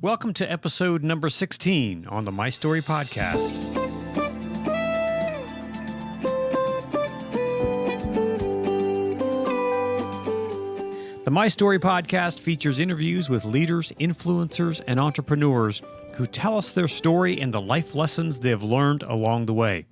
Welcome to episode number 16 on the My Story podcast. The My Story podcast features interviews with leaders, influencers, and entrepreneurs who tell us their story and the life lessons they have learned along the way.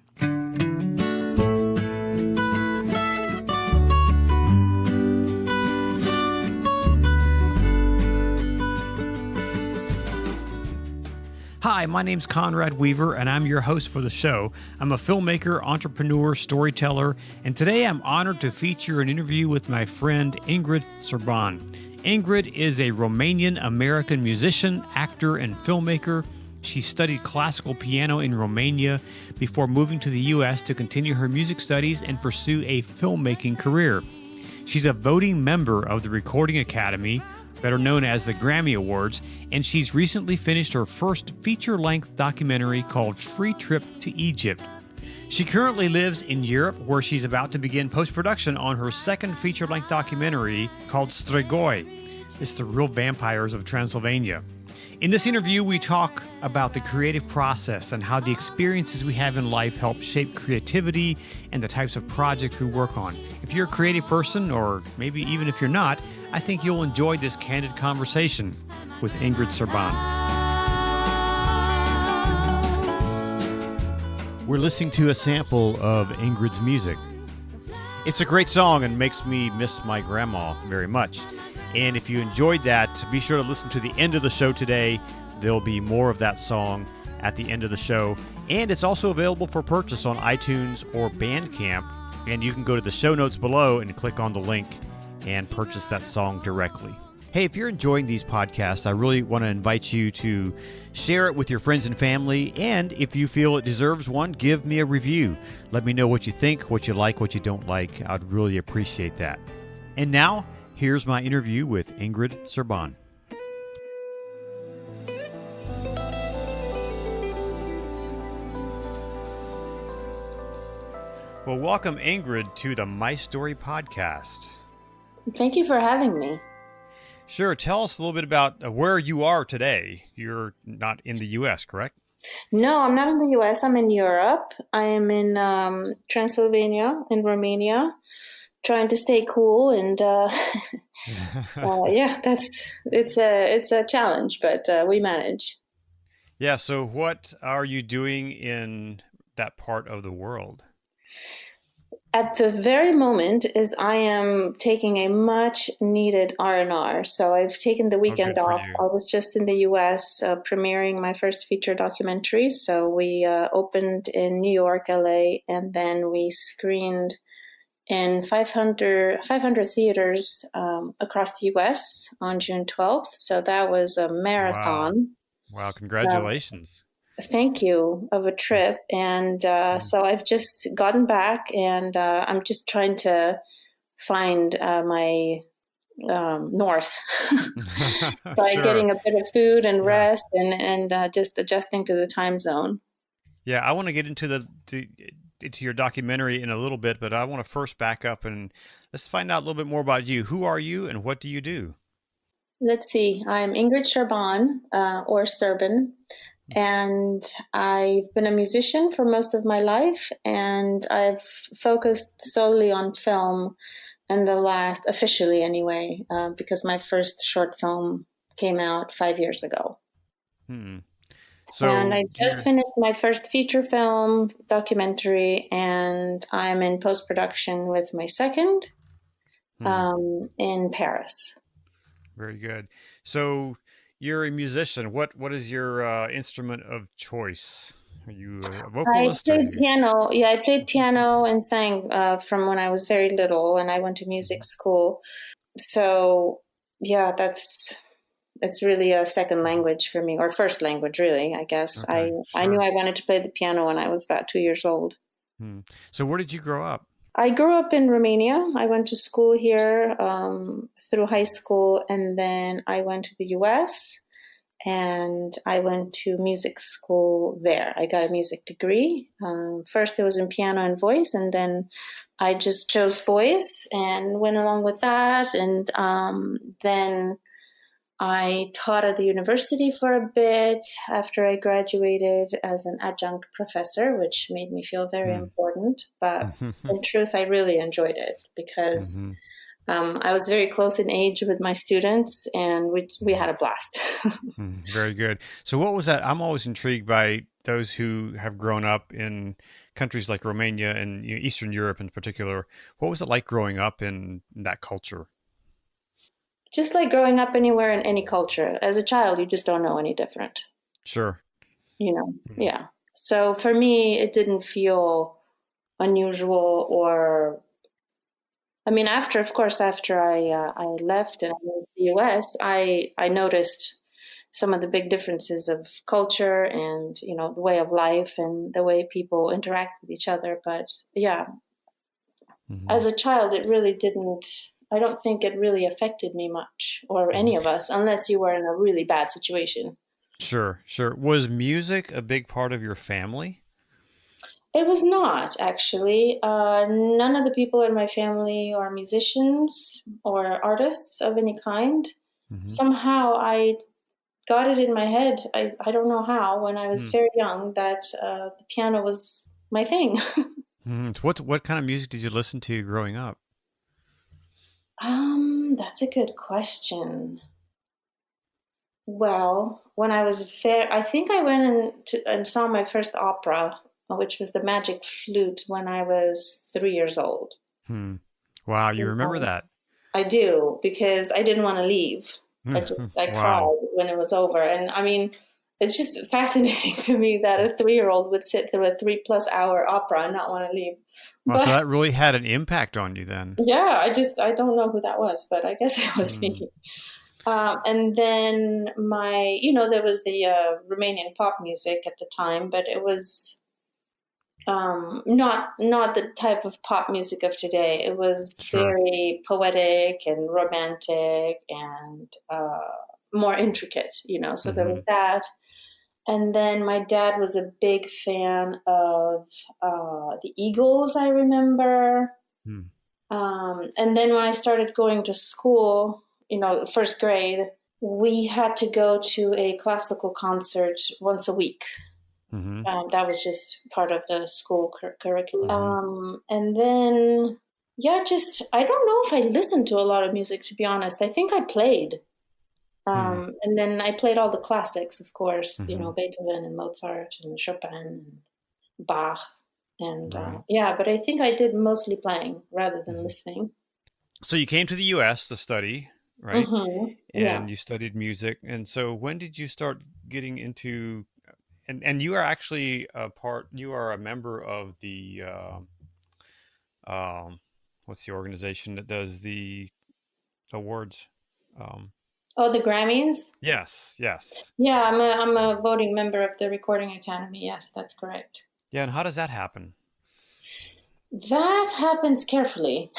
Hi, my name's Conrad Weaver, and I'm your host for the show. I'm a filmmaker, entrepreneur, storyteller, and today I'm honored to feature an interview with my friend Ingrid Serban. Ingrid is a Romanian-American musician, actor, and filmmaker. She studied classical piano in Romania before moving to the U.S. to continue her music studies and pursue a filmmaking career. She's a voting member of the Recording Academy, better known as the Grammy Awards, and she's recently finished her first feature-length documentary called Free Trip to Egypt. She currently lives in Europe, where she's about to begin post-production on her second feature-length documentary called Strigoi. It's the Real Vampires of Transylvania. In this interview, we talk about the creative process and how the experiences we have in life help shape creativity and the types of projects we work on. If you're a creative person, or maybe even if you're not, I think you'll enjoy this candid conversation with Ingrid Serban. We're listening to a sample of Ingrid's music. It's a great song and makes me miss my grandma very much. And if you enjoyed that, be sure to listen to the end of the show today. There'll be more of that song at the end of the show. And it's also available for purchase on iTunes or Bandcamp. And you can go to the show notes below and click on the link and purchase that song directly. Hey, if you're enjoying these podcasts, I really want to invite you to share it with your friends and family. And if you feel it deserves one, give me a review. Let me know what you think, what you like, what you don't like. I'd really appreciate that. And now, here's my interview with Ingrid Serban. Well, welcome, Ingrid, to the My Story podcast. Thank you for having me. Sure. Tell us a little bit about where you are today. You're not in the U.S., correct? No, I'm not in the U.S. I'm in Europe. I am in Transylvania, in Romania, trying to stay cool. And yeah, it's a challenge, but we manage. Yeah. So what are you doing in that part of the world? At the very moment is I am taking a much needed R&R. So I've taken the weekend off. I was just in the U.S. Premiering my first feature documentary. So we opened in New York, LA, and then we screened in 500 theaters across the U.S. on June 12th. So that was a marathon. Wow. Congratulations. Thank you, of a trip. And so I've just gotten back, and I'm just trying to find my north by getting a bit of food and rest and just adjusting to the time zone. Yeah, I want to get into into your documentary in a little bit, but I want to first back up and let's find out a little bit more about you. Who are you and what do you do? Let's see. I'm Ingrid Serban, or Serban. And I've been a musician for most of my life, and I've focused solely on film in the last, officially anyway, because my first short film came out 5 years ago. So, and I just finished my first feature film documentary, and I'm in post-production with my second in Paris. Very good. So you're a musician. What is your instrument of choice? Are you a vocalist? I played piano. Yeah, I played piano and sang from when I was very little, and I went to music school. So yeah, it's really a second language for me, or first language, really, I guess. Okay, I knew I wanted to play the piano when I was about 2 years old. So where did you grow up? I grew up in Romania. I went to school here through high school, and then I went to the U.S., and I went to music school there. I got a music degree. First it was in piano and voice, and then I just chose voice and went along with that. And then I taught at the university for a bit after I graduated as an adjunct professor, which made me feel very important. But in truth, I really enjoyed it because I was very close in age with my students, and we had a blast. Very good. So what was that? I'm always intrigued by those who have grown up in countries like Romania and Eastern Europe in particular. What was it like growing up in that culture? Just like growing up anywhere in any culture, as a child, you just don't know any different, Sure. Mm. Yeah. So for me, it didn't feel unusual or, I mean, of course, after I left and I moved to the US, I noticed some of the big differences of culture and, the way of life and the way people interact with each other. But yeah, as a child, it really didn't, I don't think it really affected me much or any of us, unless you were in a really bad situation. Sure, sure. Was music a big part of your family? It was not actually. None of the people in my family are musicians or artists of any kind. Somehow I got it in my head. I don't know how, when I was very young, that the piano was my thing. So what kind of music did you listen to growing up? That's a good question. Well, when I was I think I went and saw my first opera, which was The Magic Flute, when I was 3 years old. Hmm. Wow, you remember that? I do, because I didn't want to leave. I Wow. cried when it was over. And I mean, it's just fascinating to me that a 3-year-old would sit through a 3+ hour opera and not want to leave. Wow, so But that really had an impact on you then. yeah, I don't know who that was, but I guess it was Hmm. me. And then there was the Romanian pop music at the time, but it was not the type of pop music of today. It was Sure. very poetic and romantic and more intricate, So there was that. And then my dad was a big fan of the Eagles, I remember. Hmm. And then when I started going to school, first grade, we had to go to a classical concert once a week. Hmm. That was just part of the school curriculum. And then, yeah, just, I don't know if I listened to a lot of music, to be honest. I think I played. Hmm. And then I played all the classics, of course, Hmm. Beethoven and Mozart and Chopin and Bach. And Right. yeah, but I think I did mostly playing rather than Hmm. listening. So you came to the U.S. to study, right? Yeah. And you studied music. And so when did you start getting into, and you are actually you are a member of the, um, what's the organization that does the awards? Um, Oh, the Grammys? yes, yes. Yeah, I'm a voting member of the Recording Academy. Yes, that's correct. Yeah, and how does that happen? That happens carefully.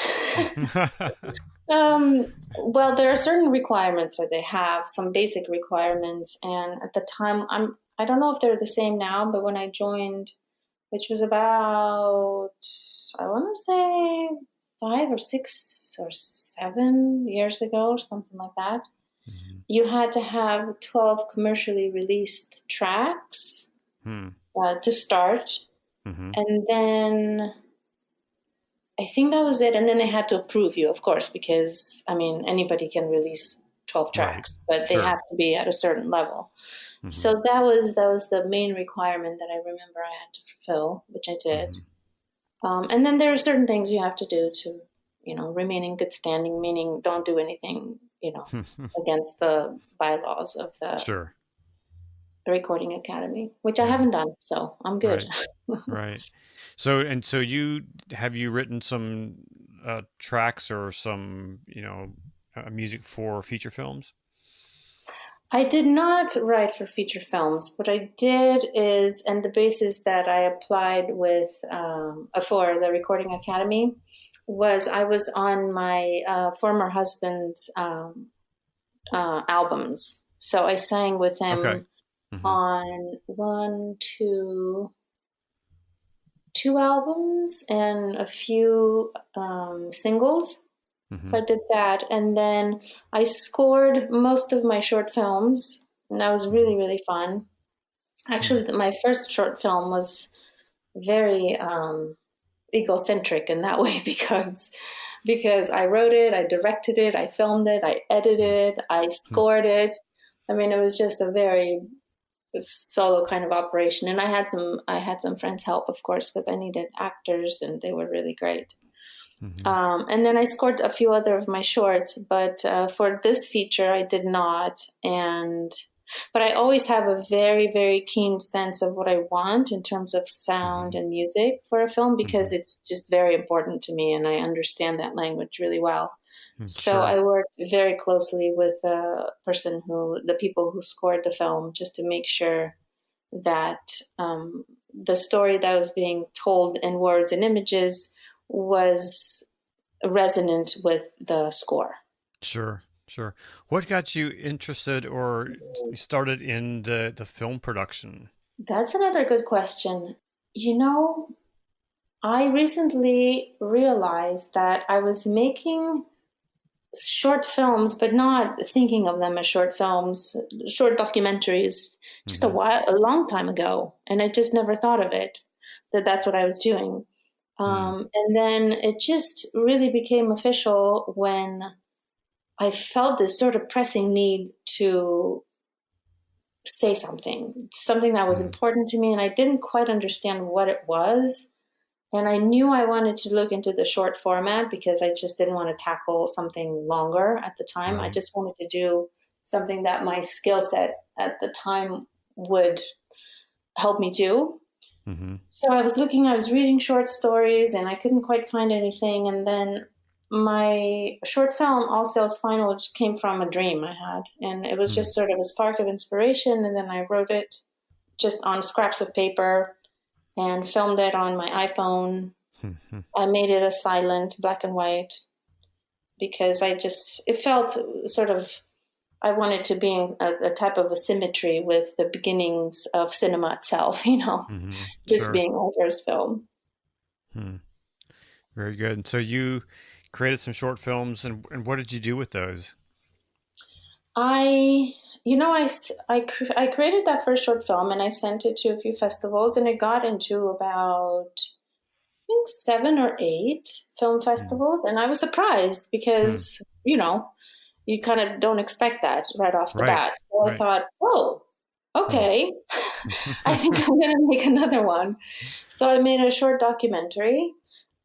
Well, there are certain requirements that they have, some basic requirements, and at the time, I don't know if they're the same now, but when I joined, which was about, I want to say 5 or 6 or 7 years ago, something like that, Mhm. you had to have 12 commercially released tracks Hmm. to start, Mhm. and then I think that was it. And then they had to approve you, of course, because I mean, anybody can release 12 Right. tracks, but they Sure. have to be at a certain level. Mhm. So that was the main requirement that I remember I had to fulfill, which I did. Mhm. And then there are certain things you have to do to, remain in good standing, meaning don't do anything, against the bylaws of the Sure. Recording Academy, which I Yeah. haven't done. So I'm good. Right. Right. So you written some tracks or some, music for feature films? I did not write for feature films. What I did is, and the basis that I applied with for the Recording Academy was I was on my former husband's albums. So I sang with Okay. him Mhm. on two albums and a few singles. So I Mm-hmm. did that. And then I scored most of my short films, and that was really, really fun. Mm-hmm. Actually, my first short film was very egocentric in that way because I wrote it, I directed it, I filmed it, I edited it, I scored it. I mean, it was just a very solo kind of operation, and I had some friends help, of course, because I needed actors, and they were really great. Mm-hmm. And then I scored a few other of my shorts, but for this feature, I did not. But I always have a very, very keen sense of what I want in terms of sound Mm-hmm. and music for a film because Mm-hmm. it's just very important to me, and I understand that language really well. So Sure. I worked very closely with the people who scored the film, just to make sure that the story that was being told in words and images was resonant with the score. Sure. Sure. What got you interested or started in the film production? That's another good question. You know, I recently realized that I was making short films, but not thinking of them as short films, short documentaries, just Mm-hmm. a long time ago, and I just never thought of it that that's what I was doing. Mm-hmm. And then it just really became official when I felt this sort of pressing need to say something that was important to me, and I didn't quite understand what it was. And I knew I wanted to look into the short format because I just didn't want to tackle something longer at the time. I Right. just wanted to do something that my skill set at the time would help me do. Mm-hmm. So I was reading short stories and I couldn't quite find anything. And then my short film, All Sales Final, just came from a dream I had. And it was just sort of a spark of inspiration. And then I wrote it just on scraps of paper and filmed it on my iPhone. Mm-hmm. I made it a silent black and white because it felt sort of, I wanted to be in a type of a symmetry with the beginnings of cinema itself, Mm-hmm. this Sure. being my first film. Hmm. Very good. And so you created some short films, and what did you do with those? I, I created that first short film and I sent it to a few festivals and it got into about, I think, 7 or 8 film Mm. festivals. And I was surprised Hmm. because, you kind of don't expect that right off the Right. bat. So I Right. thought, oh, Hmm. okay, I think I'm going to make another one. So I made a short documentary,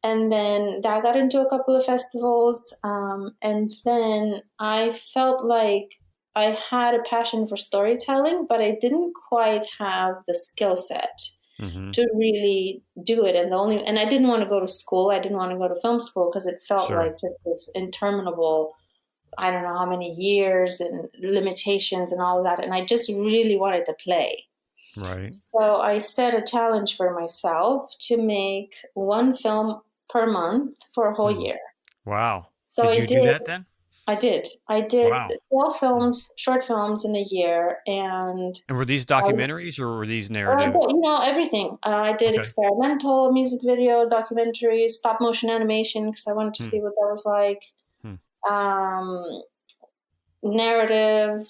and then that got into a couple of festivals. And then I felt like I had a passion for storytelling, but I didn't quite have the skill set Mm-hmm. to really do it. And I didn't want to go to school. I didn't want to go to film school because it felt Sure. like just this interminable, I don't know how many years and limitations and all of that. And I just really wanted to play. Right. So I set a challenge for myself to make one film per month for a whole Hmm. year. Wow. So Did I you do did. that then? I did Wow. 12 Hmm. films, short films in a year. And And were these I, documentaries or were these I narrative? did, everything. I did Okay. experimental music video, documentaries, stop motion animation, because I wanted to Hmm. see what that was like. Hmm. Um, Narrative.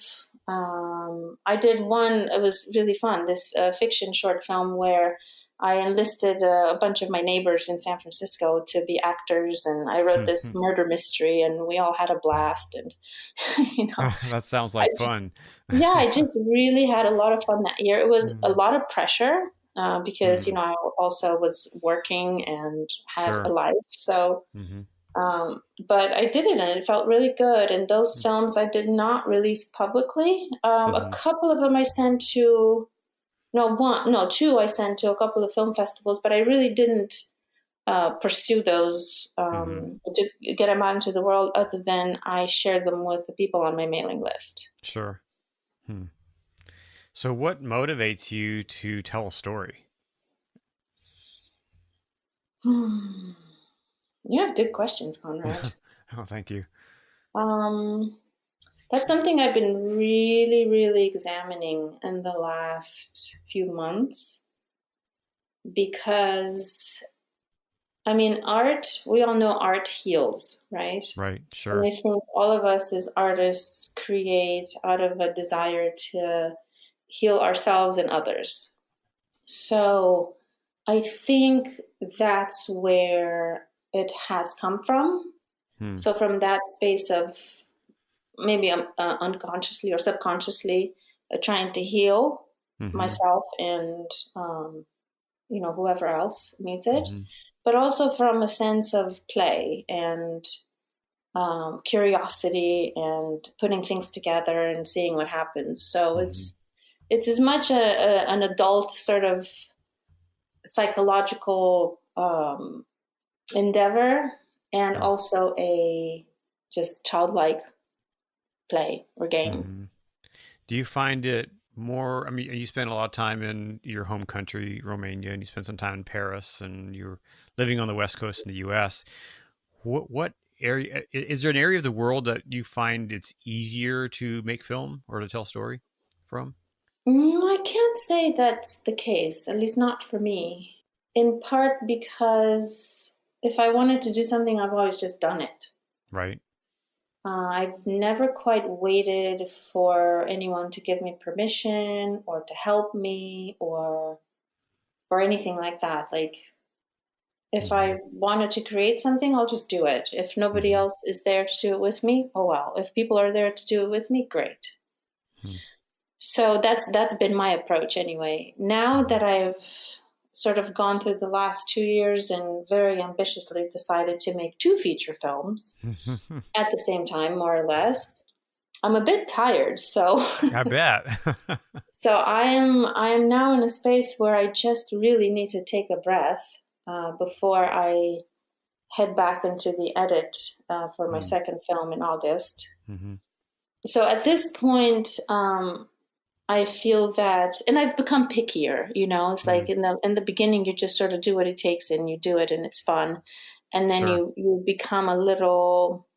I did one, it was really fun, this fiction short film where I enlisted a bunch of my neighbors in San Francisco to be actors, and I wrote Hmm. this Hmm. murder mystery, and we all had a blast. And, you know, That sounds I like just, fun. yeah, I just really had a lot of fun that year. It was a Hmm. lot of pressure because, Hmm. I also was working and had a Sure. life. So, Mm-hmm. but I did it and it felt really good. And those films I did not release publicly. A Mm-hmm. couple of them I sent to, no, one, no, two I sent to a couple of film festivals, but I really didn't pursue those Mm-hmm. to get them out into the world other than I shared them with the people on my mailing list. Sure. Hmm. So what motivates you to tell a story? Hmm. You have good questions, Conrad. Oh, thank you. Um, that's something I've been really, really examining in the last few months because I mean, art, we all know art heals, right? Right. And Sure. I think all of us as artists create out of a desire to heal ourselves and others. So I think that's where it has come from. Hmm. So from that space of maybe unconsciously or subconsciously trying to heal Mm-hmm. myself and whoever else needs it, Mm-hmm. but also from a sense of play and curiosity and putting things together and seeing what happens. So Mm-hmm. it's as much an adult sort of psychological endeavor and Mm-hmm. also a just childlike play or game. Mm-hmm. Do you find it more? I mean, you spent a lot of time in your home country, Romania, and you spent some time in Paris, and you're living on the West Coast in the U.S. What area is there an area of the world that you find it's easier to make film or to tell story from? I can't say that's the case, at least not for me. In part because if I wanted to do something, I've always just done it. Right. I've never quite waited for anyone to give me permission or to help me or anything like that. Like if Mm-hmm. I wanted to create something, I'll just do it. If nobody Mm-hmm. else is there to do it with me, oh well. If people are there to do it with me, great. So that's been my approach anyway. Now Mm-hmm. that I've sort of gone through the last 2 years and very ambitiously decided to make two feature films Mm-hmm. at the same time, more or less, I'm a bit tired. So I bet. so I am now in a space where I just really need to take a breath before I head back into the edit for my second film in August. Mm-hmm. So at this point, I feel that, and I've become pickier. It's Mm-hmm. like in the beginning, you just sort of do what it takes, and you do it, and it's fun, and then Sure. you become a little.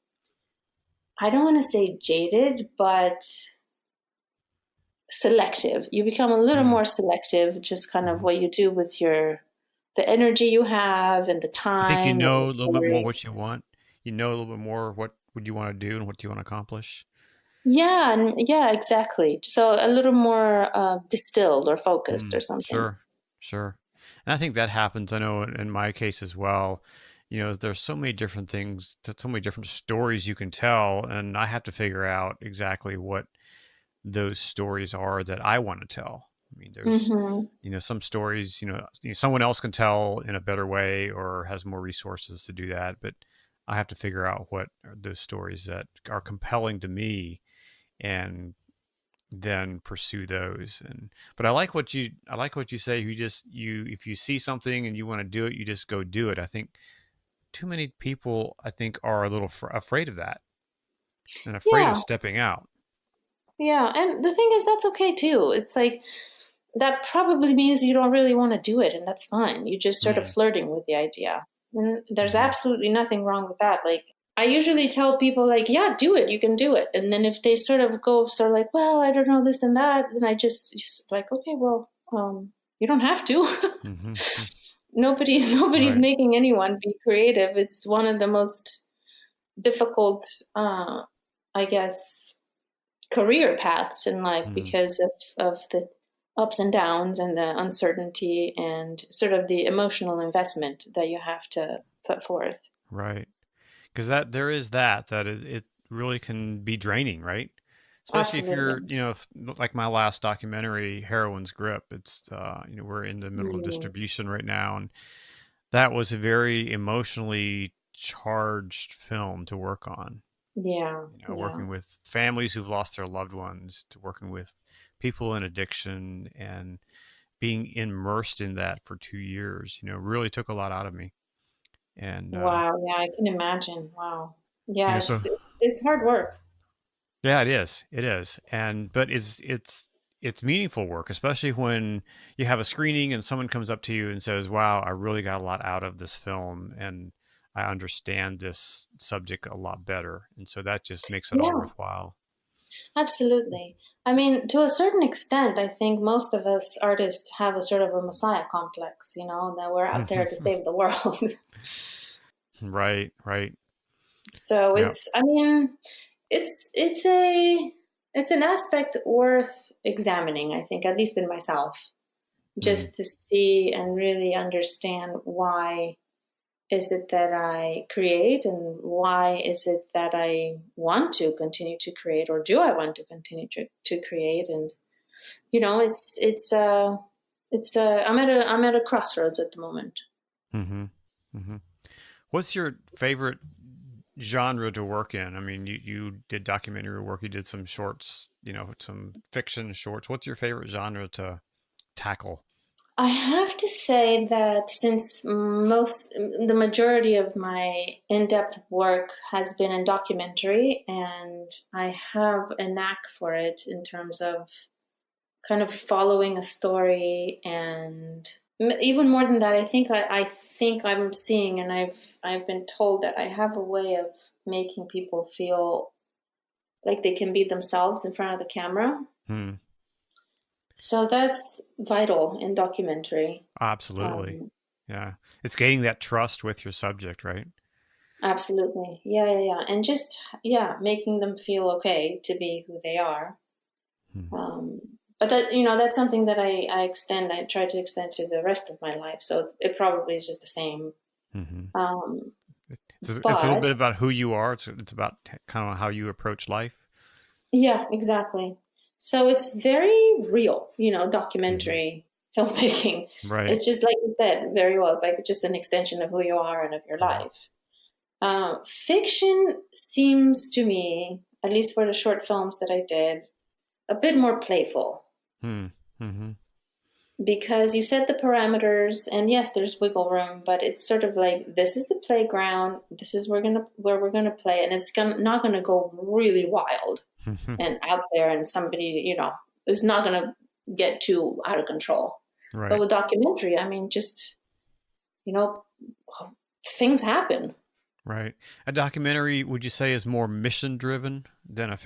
I don't want to say jaded, but selective. You become a little Mm-hmm. more selective, just kind of what you do with the energy you have and the You think you time and know the a little bit more story. what you want? You know a little bit more what would you want to do and what do you want to accomplish? Yeah, and yeah, exactly. So a little more distilled or focused or something. Sure, sure. And I think that happens. I know in my case as well. There's so many different things, so many different stories you can tell, and I have to figure out exactly what those stories are that I want to tell. I mean, there's, Hmm. some stories, someone else can tell in a better way or has more resources to do that, but I have to figure out what are those stories that are compelling to me and then pursue those. And but I like what you say. You if you see something and you want to do it, you just go do it. I think too many people I think are a little afraid of that and afraid of Yeah, stepping out. yeah. And the thing is, that's okay too. It's like that probably means you don't really want to do it, and that's fine. You're just sort of Mm, flirting with the idea. And there's hmm absolutely nothing wrong with that. Like, I usually tell people, like, yeah, do it, you can do it. And then if they sort of go, sort of like, well, I don't know this and that, then I just like, okay, well, you don't have to. hmm Nobody's Right. making anyone be creative. It's one of the most difficult, I guess, career paths in life Mm, because of the ups and downs and the uncertainty and sort of the emotional investment that you have to put forth. right. Because that there is that it really can be draining, right? Especially if you're, Absolutely. like my last documentary, Heroin's Grip. It's we're in the middle of Mm, distribution right now, and that was a very emotionally charged film to work on. yeah, yeah. Working with families who've lost their loved ones, to working with people in addiction, and being immersed in that for 2 years, really took a lot out of me. And Wow, yeah, I can imagine. Wow. Yeah, so it's hard work. yeah, it is. It is. And but it's meaningful work, especially when you have a screening and someone comes up to you and says, "Wow, I really got a lot out of this film and I understand this subject a lot better." And so that just makes it all Yeah, worthwhile. absolutely. I mean, to a certain extent, I think most of us artists have a sort of a messiah complex, that we're out there to save the world. Right, right. So Yeah. I mean, it's an aspect worth examining, I think, at least in myself, Mm, just to see and really understand why is it that I create, and why is it that I want to continue to create, or do I want to continue to create? And I'm at a crossroads at the moment. mm-hmm, mm-hmm. What's your favorite genre to work in? I mean, you did documentary work, you did some shorts, some fiction shorts. What's your favorite genre to tackle? I have to say that since the majority of my in-depth work has been in documentary, and I have a knack for it in terms of kind of following a story, and even more than that, I think I'm seeing, and I've been told that I have a way of making people feel like they can be themselves in front of the camera. Hmm. So that's vital in documentary. Absolutely. Um, Yeah. It's gaining that trust with your subject, right? Absolutely. Yeah. And just, yeah, making them feel okay to be who they are. Hmm. Um, but that's something that I try to extend to the rest of my life. So it probably is just the same. Mm-hmm. Um, It's a little but bit about who you are. It's about kind of how you approach life. yeah, exactly. So it's very real, Hmm. documentary filmmaking. Right. It's just like you said very well. It's like just an extension of who you are and of your Hmm. life. Fiction seems to me, at least for the short films that I did, a bit more playful, Hmm. Mm-hmm. because you set the parameters, and yes, there's wiggle room, but it's sort of like, this is the playground, this is where we're gonna play, and it's not gonna go really wild and out there, and somebody is not gonna get too out of control. But Right. with documentary, I mean, just you know, things happen. Right. A documentary, would you say, is more mission driven than a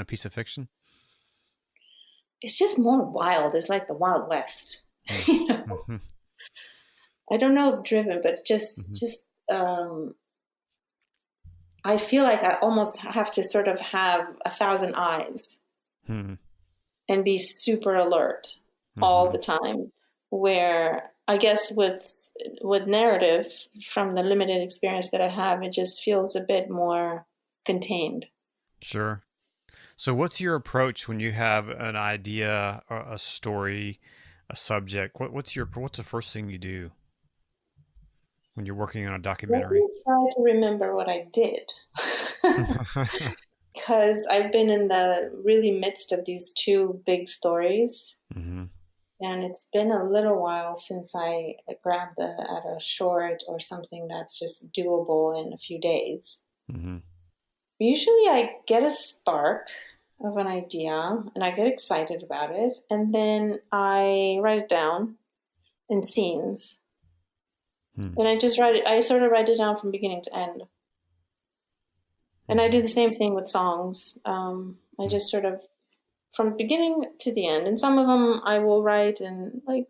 piece of fiction? It's just more wild. It's like the Wild West. Hmm. you know, Mm-hmm. I don't know if driven, but Mm-hmm. I feel like I almost have to sort of have 1,000 eyes Hmm. and be super alert all Mm-hmm. the time. Where I guess with narrative, from the limited experience that I have, it just feels a bit more contained. Sure. So, what's your approach when you have an idea, or a story, a subject? What's the first thing you do when you're working on a Let documentary? me try to remember what I did. Because I've been in the really midst of these two big stories, Hmm. and it's been a little while since I grabbed at a short or something that's just doable in a few days. Hmm. Usually I get a spark of an idea and I get excited about it, and then I write it down in scenes. Hmm. And I sort of write it down from beginning to end. And I do Hmm. the same thing with songs. I just sort of, from beginning to the end. And some of them I will write in like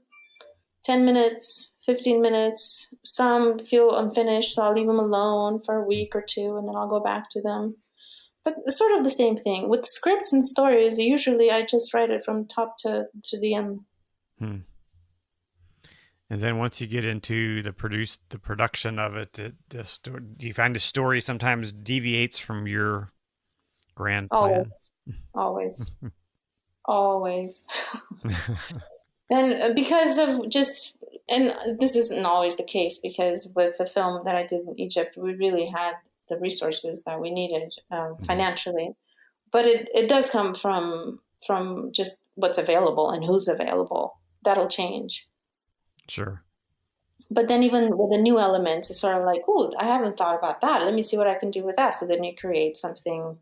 10 minutes, 15 minutes. Some feel unfinished, so I'll leave them alone for a week or two, and then I'll go back to them. But it's sort of the same thing. With scripts and stories, usually I just write it from top to the end. Hmm. And then once you get into the production of it, do you find the story sometimes deviates from your grand plan? Always, always, always. And because of just, and this isn't always the case, because with the film that I did in Egypt, we really had the resources that we needed, Hmm. financially. But it does come from just what's available and who's available. That'll change. Sure. But then even with the new elements, it's sort of like, oh, I haven't thought about that. Let me see what I can do with that. So then you create something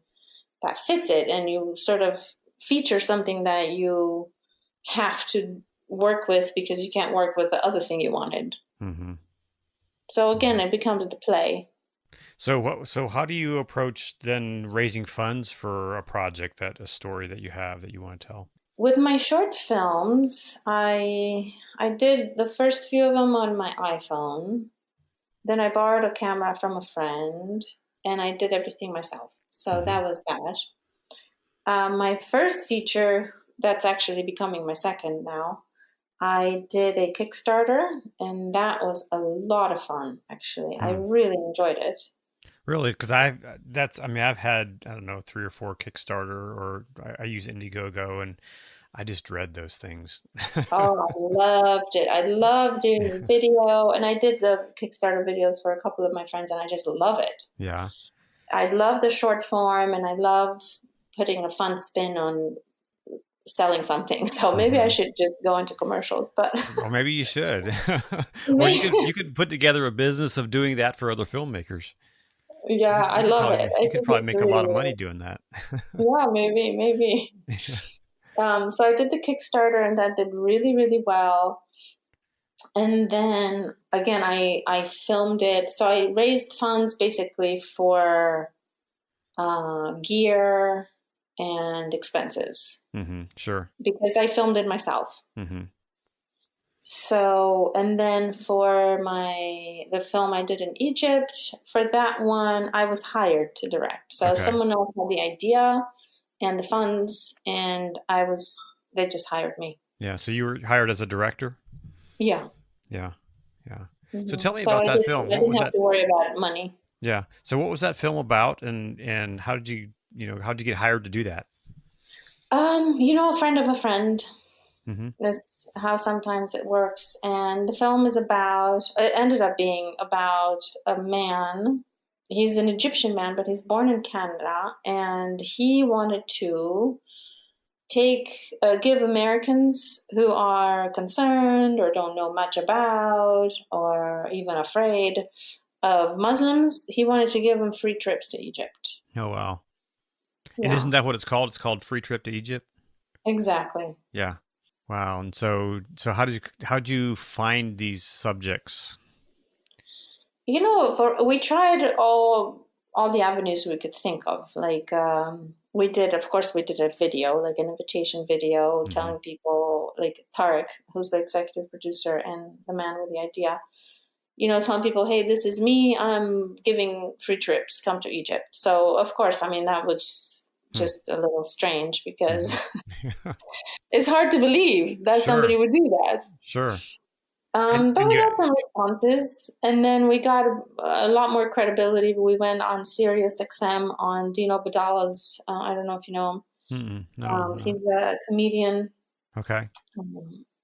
that fits it, and you sort of feature something that you have to work with because you can't work with the other thing you wanted. Hmm. So again, Hmm. it becomes the play. So how do you approach then raising funds for a project, a story that you have that you want to tell? With my short films, I did the first few of them on my iPhone. Then I borrowed a camera from a friend, and I did everything myself. So Hmm. that was that. My first feature, that's actually becoming my second now. I did a Kickstarter, and that was a lot of fun. Actually, I Hmm. really enjoyed it. Really? Because I mean, I've had, I don't know, 3 or 4 Kickstarter, or I use Indiegogo, and I just dread those things. Oh, I loved it. I love doing the video, and I did the Kickstarter videos for a couple of my friends, and I just love it. Yeah. I love the short form, and I love putting a fun spin on selling something. So maybe I Hmm. should just go into commercials, but Or maybe you should. Or you maybe, could you could put together a business of doing that for other filmmakers. yeah, I love it. I You could think probably it's make a really, lot of money really, doing that. yeah, maybe. So I did the Kickstarter, and that did really, really well. And then again, I filmed it. So I raised funds basically for gear and expenses Sure. because I filmed it myself. Hmm. So, and then for the film I did in Egypt, for that one, I was hired to direct. So Okay. someone else had the idea and the funds, and they just hired me. Yeah. So you were hired as a director? Yeah. Yeah. Yeah. So Hmm. tell me So about that film. I What didn't was have that? to worry about money. Yeah. So what was that film about, and how did how did you get hired to do that? A friend of a friend. Hmm. That's how sometimes it works. And the film it ended up being about a man. He's an Egyptian man, but he's born in Canada. And he wanted to give Americans who are concerned or don't know much about or even afraid of Muslims, he wanted to give them free trips to Egypt. Oh wow. And isn't Yeah, that what it's called? It's called Free Trip to Egypt. exactly. Yeah. Wow. And so how did you find these subjects? We tried all the avenues we could think of. Like of course, we did a video, like an invitation video, Hmm. telling people, like Tarek, who's the executive producer and the man with the idea. Telling people, hey, this is me. I'm giving free trips. Come to Egypt. So of course, I mean that was just a little strange Mm-hmm. because it's hard to believe that Sure. somebody would do that. Sure. And But and we you got some responses, and then we got a lot more credibility. We went on Sirius XM on Dino Badala's. I don't know if you know him. no, no. He's a comedian, Okay.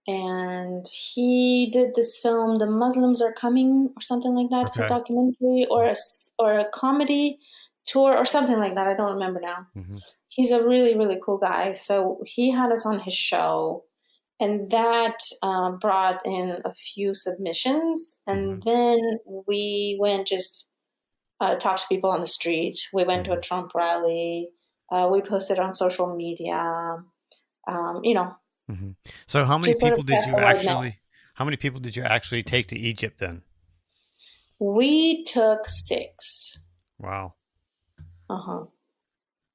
and he did this film, "The Muslims Are Coming" or something like that. It's a Okay. documentary or a comedy tour or something like that. I don't remember now. Hmm. He's a really, really cool guy. So he had us on his show, and that brought in a few submissions. Hmm. And then we went just talked to people on the street. We went to a Hmm. Trump rally. We posted on social media. Um, you know, Hmm. So just sort of cast a wide net. how many people did you actually take to Egypt then? We took 6. Wow. Uh huh.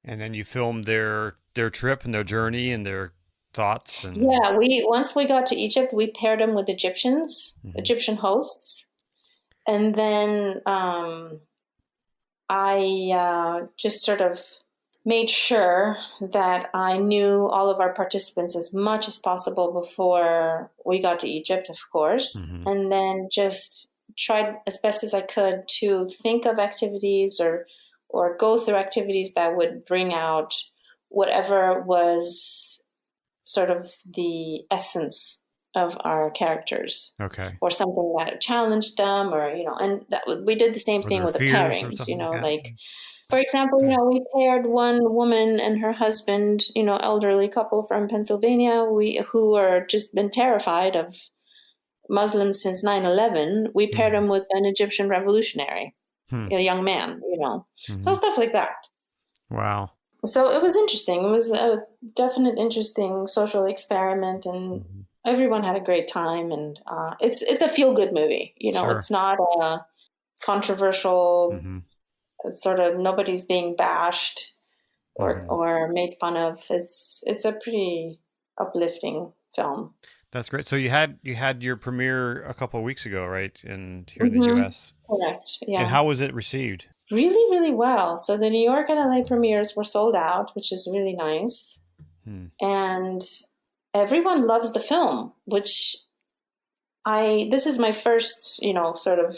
And then you filmed their trip and their journey and their thoughts and Yeah, we once we got to Egypt, we paired them with hmm. Egyptian hosts, and then I just sort of made sure that I knew all of our participants as much as possible before we got to Egypt, of course, Hmm. and then just tried as best as I could to think of activities or go through activities that would bring out whatever was sort of the essence of our characters Okay. or something that challenged them and we did the same Or thing their with the fears or pairings, something like that. like for example, Okay. we paired one woman and her husband, elderly couple from Pennsylvania, who are just been terrified of Muslims since 9/11. We paired Hmm. them with an Egyptian revolutionary, Hmm. a young man, so Hmm. stuff like that. Wow. So it was interesting. It was a definite interesting social experiment, and Hmm. everyone had a great time. And it's a feel good movie. Sure. It's not a controversial, Mm-hmm. sort of nobody's being bashed Mm-hmm. or made fun of. It's a pretty uplifting film. That's great. So you had your premiere a couple of weeks ago, right? Here in the Mm-hmm. U.S. Correct. And Yeah. how was it received? Really, really well. So the New York and LA premieres were sold out, which is really nice. Hmm. And everyone loves the film, which this is my first, sort of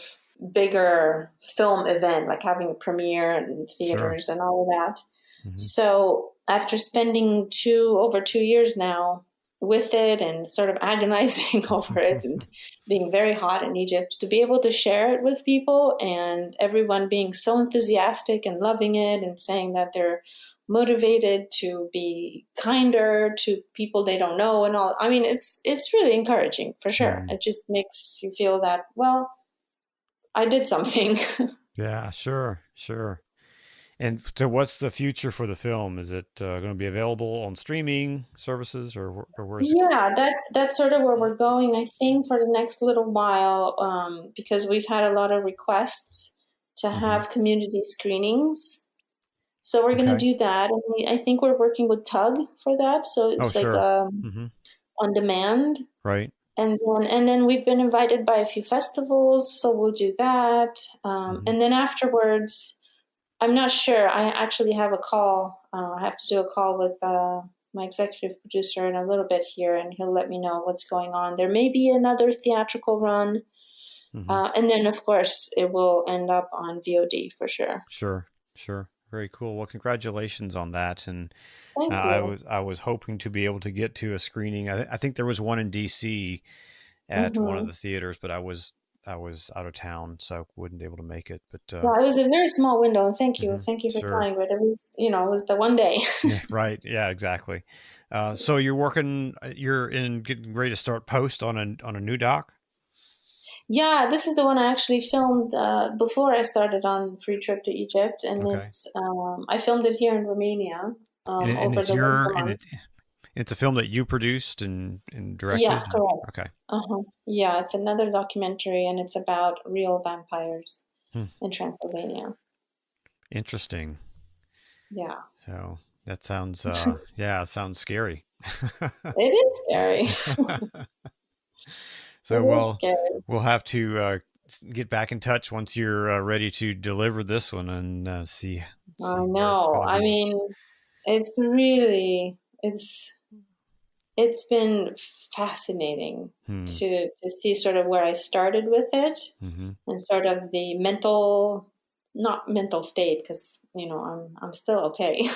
bigger film event, like having a premiere and Sure. theaters and all of that. Mm-hmm. So after spending over 2 years now with it and sort of agonizing over it and being very hot in Egypt, to be able to share it with people and everyone being so enthusiastic and loving it and saying that they're motivated to be kinder to people they don't know and all. I mean, it's really encouraging for sure. Hmm. It just makes you feel that, well, I did something. Yeah, sure, sure. And so, what's the future for the film? Is it going to be available on streaming services, or where is it? Yeah, that's sort of where we're going, I think, for the next little while, because we've had a lot of requests to Mm-hmm. have community screenings. So we're going to Okay. do that. And I think we're working with Tug for that. So Oh, it's like sure. Mm-hmm. on demand. Right. And then we've been invited by a few festivals, so we'll do that. Mm-hmm. And then afterwards, I'm not sure. I actually have a call. I have to do a call with my executive producer in a little bit here, and he'll let me know what's going on. There may be another theatrical run, Mm-hmm. and then of course it will end up on VOD for sure. Sure. Sure. Very cool. Well, congratulations on that. And Thank I you. was hoping to be able to get to a screening. I think there was one in DC at one of Hmm. the theaters, but I was out of town, so I wouldn't be able to make it. But Yeah, it was a very small window, and mhm, thank you for sure. trying. But it was the one day. Yeah, right. Yeah, exactly. So you're in getting ready to start post on a new doc. Yeah, this is the one I actually filmed before I started on Free Trip to Egypt, and Okay. I filmed it here in Romania And over it's the winter your and months. it's a film that you produced and Yeah, directed. correct. Okay. Uh-huh. Yeah, it's another documentary, and it's about real vampires Hmm. in Transylvania. Interesting. Yeah, So that sounds yeah, it sounds scary. it is scary. It So is well, scary. we'll have to get back in touch once you're ready to deliver this one and I see where it's know. going to I be. mean, it's really it's been fascinating Hmm. to see sort of where I started with it Mm-hmm. and sort of the not mental state because I'm still okay,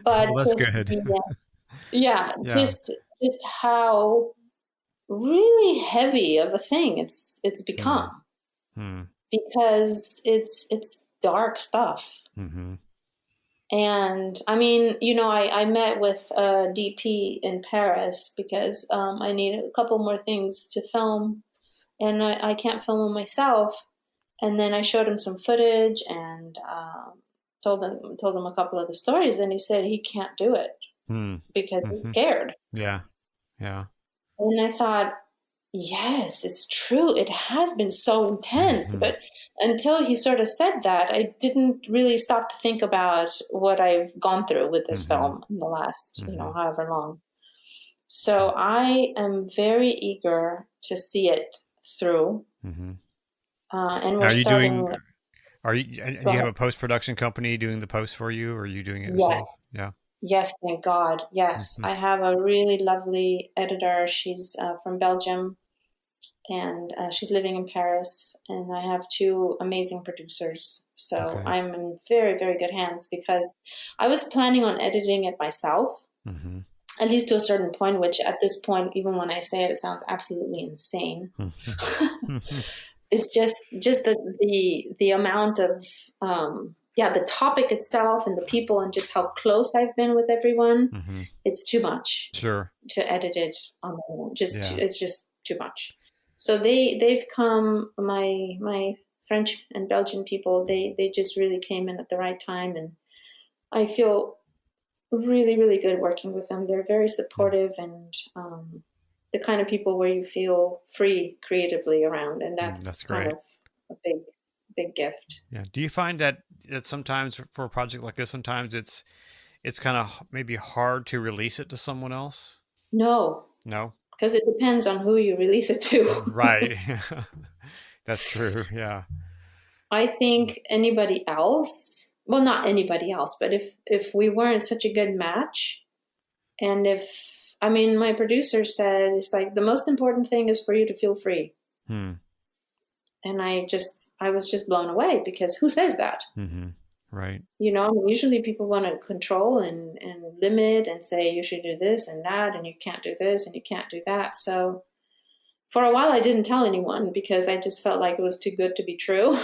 but Well, that's just good. yeah, Yeah. just how really heavy of a thing it's Hmm. become Hmm. because it's dark stuff. Mm-hmm. And I mean, I met with a DP in Paris because I needed a couple more things to film, and I can't film them myself. And then I showed him some footage and told him a couple of the stories, and he said he can't do it Hmm. because he's Mm-hmm. scared. Yeah. Yeah. And I thought, yes, it's true. It has been so intense. Mm-hmm. But until he sort of said that, I didn't really stop to think about what I've gone through with this Mm-hmm. film in the last, Mm-hmm. however long. So I am very eager to see it through. Mm-hmm. And we're Are you starting, doing? Are you? And go do you have ahead. a post production company doing the post for you, or are you doing it Yes. yourself? Yeah. Yes, thank God. Yes. Mm-hmm. I have a really lovely editor. She's from Belgium and she's living in Paris. And I have two amazing producers. So Okay. I'm in very, very good hands because I was planning on editing it myself, Mm-hmm. at least to a certain point, which at this point, even when I say it, it sounds absolutely insane. Mm-hmm. It's just the amount of the topic itself and the people and just how close I've been with everyone. Mm-hmm. It's too much Sure. to edit it on my own. Yeah. It's just too much. So they've come, my French and Belgian people, they just really came in at the right time, and I feel really, really good working with them. They're very Mm. supportive and the kind of people where you feel free creatively around, and That's that's kind great. of a big gift. Yeah. Do you find that sometimes for a project like this, sometimes it's kind of maybe hard to release it to someone else? No, No? because it depends on who you release it to. Right. That's true. Yeah. I think anybody else, well, not anybody else, but if we weren't such a good match, and if, I mean, my producer said, it's like, the most important thing is for you to feel free. Hmm. And I was just blown away, because who says that? Mm-hmm. Right. You know, I mean, usually people want to control and limit and say you should do this and that, and you can't do this and you can't do that. So for a while I didn't tell anyone, because I just felt like it was too good to be true.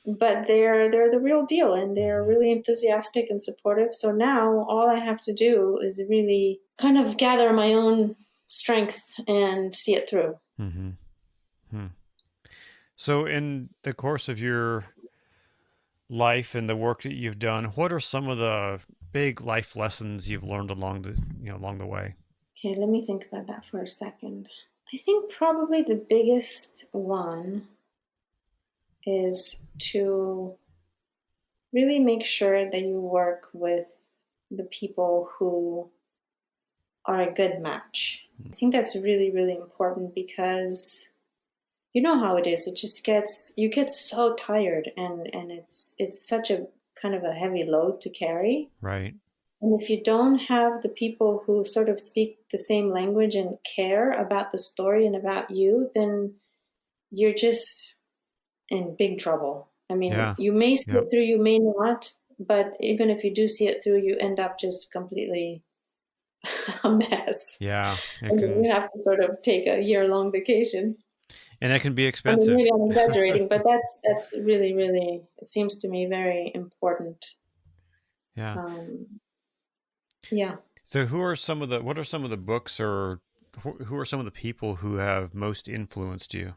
But they're the real deal, and they're really enthusiastic and supportive. So now all I have to do is really kind of gather my own strength and see it through. Mm-hmm. Hmm. So in the course of your life and the work that you've done, what are some of the big life lessons you've learned along the way? Okay, let me think about that for a second. I think probably the biggest one is to really make sure that you work with the people who are a good match. I think that's really, really important, because you know how it is. It just you get so tired, and it's such a kind of a heavy load to carry. Right. And if you don't have the people who sort of speak the same language and care about the story and about you, then you're just in big trouble. I mean, Yeah. you may see Yep. it through, you may not, but even if you do see it through, you end up just completely a mess. Yeah. It And then can, you have to sort of take a year-long vacation. and it can be I mean, expensive. maybe I'm exaggerating, but that's really, really, it seems to me very important. Yeah. Um, yeah. So what are some of the books, or who are some of the people who have most influenced you?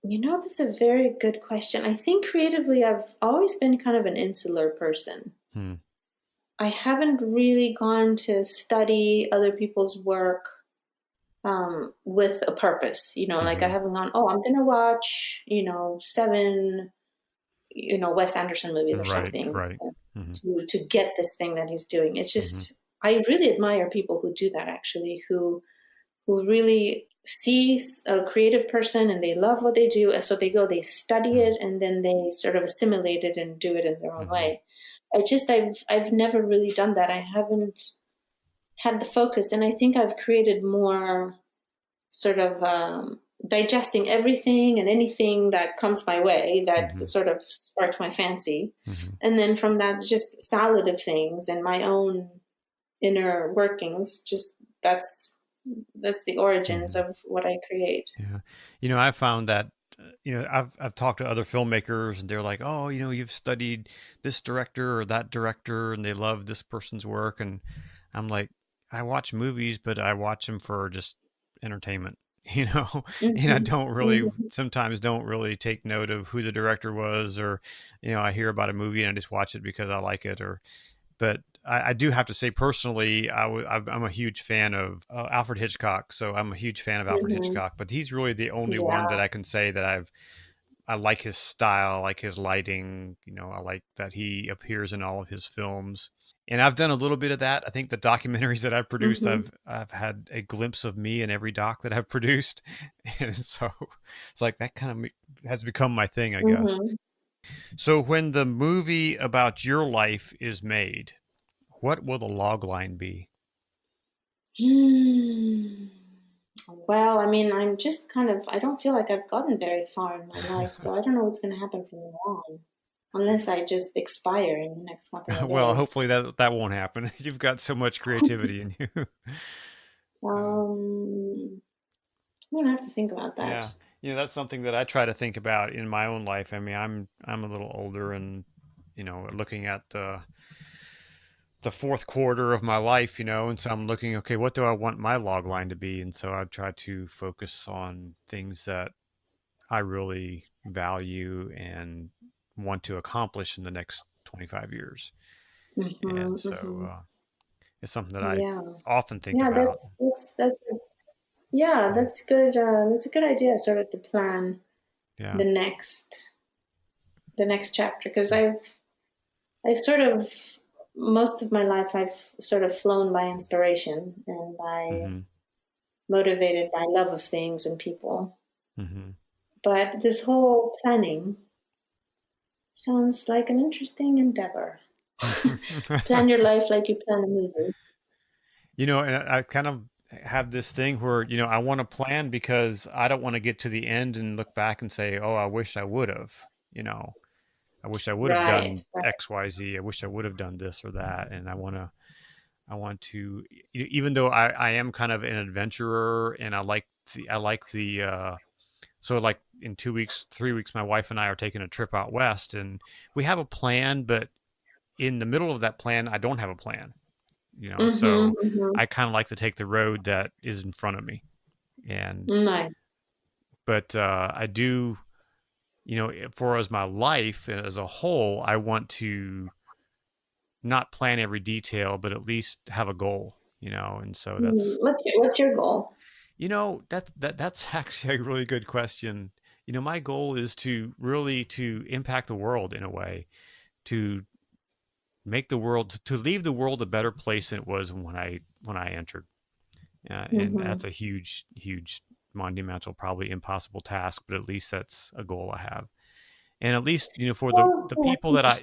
You know, that's a very good question. I think creatively, I've always been kind of an insular person. Hmm. I haven't really gone to study other people's work with a purpose. You know, like I Mm-hmm. haven't gone, oh, I'm going to watch, seven, Wes Anderson movies or Right. something Right. Mm-hmm. to get this thing that he's doing. It's Mm-hmm. just, I really admire people who do that, actually, who really sees a creative person and they love what they do, and so they study it, and then they sort of assimilate it and do it in their own Mm-hmm. way. I've never really done that. I haven't had the focus, and I think I've created more sort of digesting everything and anything that comes my way that Mm-hmm. sort of sparks my fancy, Mm-hmm. and then from that, just salad of things and my own inner workings. Just that's the origins Mm-hmm. of what I create. Yeah. I found that, I've talked to other filmmakers, and they're like, oh, you've studied this director or that director, and they love this person's work. And I'm like, I watch movies, but I watch them for just entertainment, and I Mm-hmm. don't really, Mm-hmm. sometimes don't really take note of who the director was, or, I hear about a movie and I just watch it because I like it, but I do have to say personally, I'm a huge fan of Alfred Hitchcock. So I'm a huge fan of Alfred Mm-hmm. Hitchcock, but he's really the only one that Yeah. I can say that I like his style, I like his lighting. I like that he appears in all of his films. And I've done a little bit of that. I think the documentaries that I've produced, Mm-hmm. I've had a glimpse of me in every doc that I've produced, and so it's like that kind of has become my thing, I guess. Mm-hmm. So when the movie about your life is made, what will the log line be? Hmm. Well, I mean, I don't feel like I've gotten very far in my life, so I don't know what's going to happen from now on, unless I just expire in the next couple of Well, days. hopefully that won't happen. You've got so much creativity in you. Uh, I'm going to have to think about that. yeah, that's something that I try to think about in my own life. I mean, I'm a little older, and looking at the fourth quarter of my life, and so I'm looking, okay, what do I want my log line to be? And so I try to focus on things that I really value and want to accomplish in the next 25 years. And Mm-hmm, so mm-hmm. it's something that I Yeah. often think Yeah, about. yeah, Yeah. that's good. That's a good idea, sort of to plan. the next chapter, because I've sort of, most of my life I've sort of flown by inspiration and by motivated by love of things and people. But this whole planning sounds like an interesting endeavor. Plan your life like you plan a movie. And I kind of have this thing where, I want to plan because I don't want to get to the end and look back and say, oh, I wish I would have, I wish I would have done X, Y, Z. I wish I would have done this or that. And I want to, even though I am kind of an adventurer and I like the, so like in 2 weeks, 3 weeks, my wife and I are taking a trip out west, and we have a plan, but in the middle of that plan, I don't have a plan, so I kind of like to take the road that is in front of me. And, but I do, for as my life as a whole, I want to not plan every detail, but at least have a goal, and so that's... What's your goal? That's actually a really good question. My goal is to really to impact the world in a way, to make the world, to leave the world a better place than it was when I entered. And that's a huge, monumental, probably impossible task, but at least that's a goal I have. And at least, for the people that I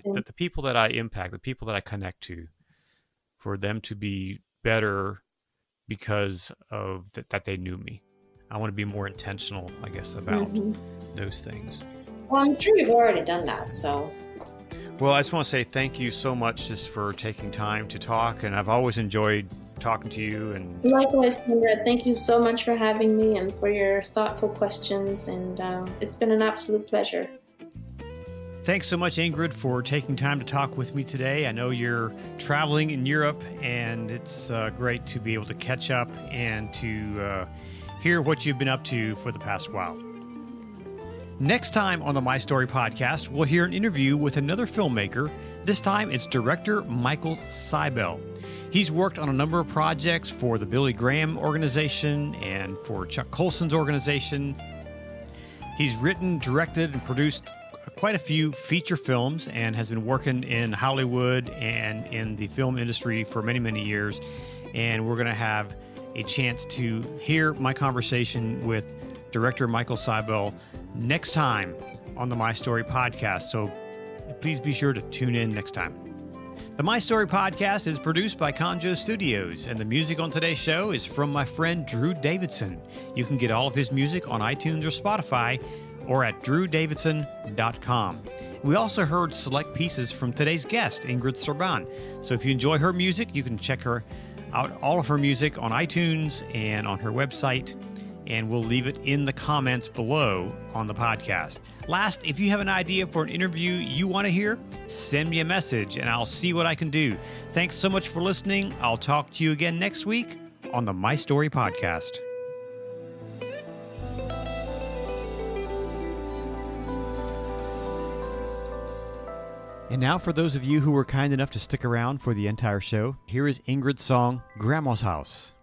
impact, the people that I connect to, for them to be better because of that they knew me. I want to be more intentional, I guess, about those things. Well, I'm sure you've already done that, so. Well, I just want to say thank you so much just for taking time to talk, and I've always enjoyed talking to you. And likewise, Conrad, thank you so much for having me and for your thoughtful questions, and it's been an absolute pleasure. Thanks so much, Ingrid, for taking time to talk with me today. I know you're traveling in Europe, and it's great to be able to catch up and to hear what you've been up to for the past while. Next time on the My Story podcast, we'll hear an interview with another filmmaker. This time, it's director Michael Seibel. He's worked on a number of projects for the Billy Graham organization and for Chuck Colson's organization. He's written, directed, and produced quite a few feature films and has been working in Hollywood and in the film industry for many, many years. And we're going to have a chance to hear my conversation with director Michael Seibel next time on the My Story podcast. So please be sure to tune in next time. The My Story podcast is produced by Conjo Studios, and the music on today's show is from my friend Drew Davidson. You can get all of his music on iTunes or Spotify, or at drewdavidson.com. We also heard select pieces from today's guest, Ingrid Serban. So if you enjoy her music, you can check her out, all of her music on iTunes and on her website, and we'll leave it in the comments below on the podcast. Last, if you have an idea for an interview you want to hear, send me a message and I'll see what I can do. Thanks so much for listening. I'll talk to you again next week on the My Story podcast. And now for those of you who were kind enough to stick around for the entire show, here is Ingrid's song, Grandma's House.